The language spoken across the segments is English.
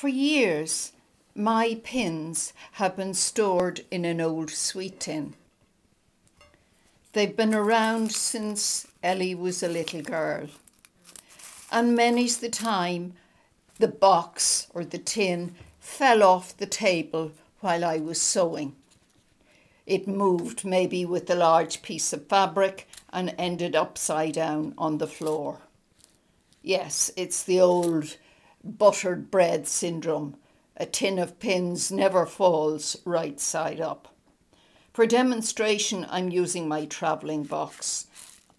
For years, my pins have been stored in an old sweet tin. They've been around since Ellie was a little girl. And many's the time the box or the tin fell off the table while I was sewing. It moved maybe with a large piece of fabric and ended upside down on the floor. Yes, it's the old buttered bread syndrome. A tin of pins never falls right side up. For demonstration, I'm using my travelling box.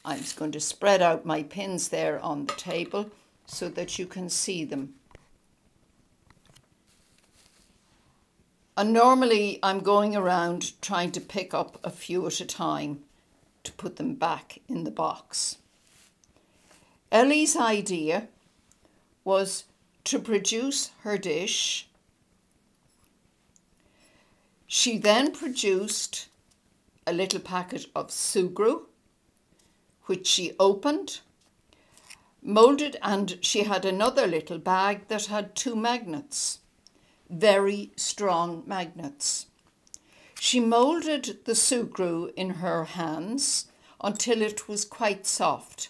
I'm just going to spread out my pins there on the table so that you can see them. And normally I'm going around trying to pick up a few at a time to put them back in the box. Ellie's idea was to produce her dish. She then produced a little packet of Sugru, which she opened, moulded, and she had another little bag that had 2 magnets, very strong magnets. She moulded the Sugru in her hands until it was quite soft.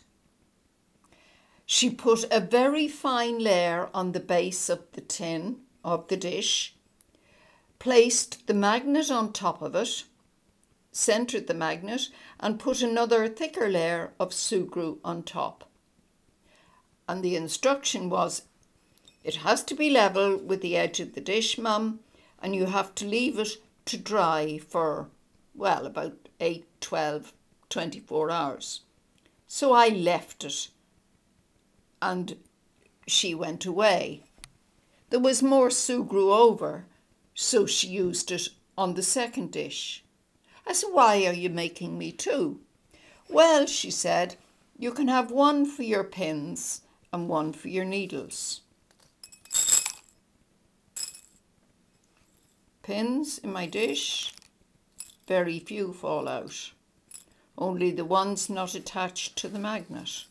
She put a very fine layer on the base of the tin of the dish, placed the magnet on top of it, centred the magnet, and put another thicker layer of Sugru on top. And the instruction was, it has to be level with the edge of the dish, Mum, and you have to leave it to dry for, well, about 8, 12, 24 hours. So I left it and she went away. There was more Sugru over, so she used it on the second dish. I said, why are you making me 2? Well, she said, you can have 1 for your pins and 1 for your needles. Pins in my dish, very few fall out. Only the ones not attached to the magnet.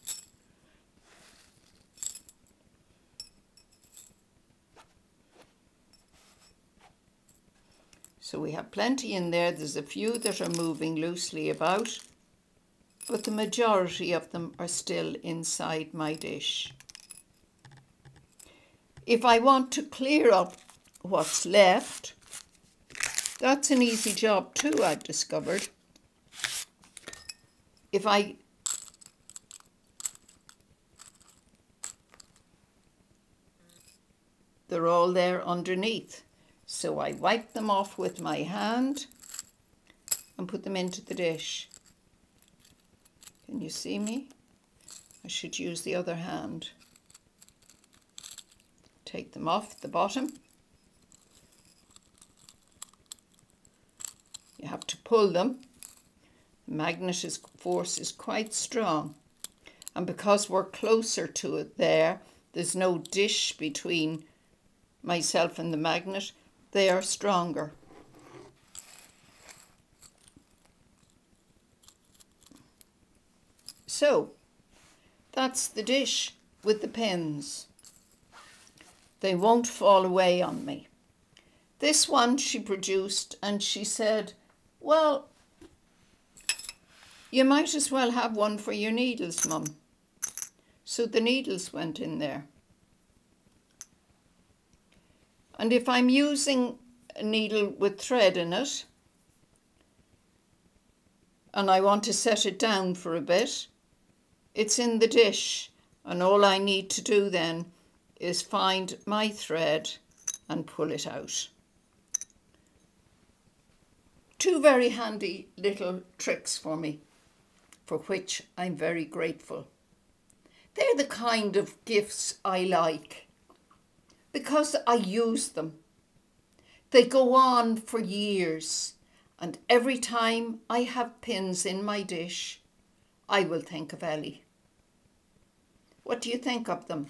So we have plenty in there. There's a few that are moving loosely about, but the majority of them are still inside my dish. If I want to clear up what's left, that's an easy job too, I've discovered. They're all there underneath. So I wipe them off with my hand and put them into the dish. Can you see me? I should use the other hand. Take them off the bottom. You have to pull them. The magnet force is quite strong. And because we're closer to it there's no dish between myself and the magnet. They are stronger. So, that's the dish with the pins. They won't fall away on me. This one she produced and she said, well, you might as well have 1 for your needles, Mum. So the needles went in there. And if I'm using a needle with thread in it and I want to set it down for a bit, it's in the dish, and all I need to do then is find my thread and pull it out. 2 very handy little tricks for me, for which I'm very grateful. They're the kind of gifts I like, because I use them. They go on for years, and every time I have pins in my dish, I will think of Ellie. What do you think of them?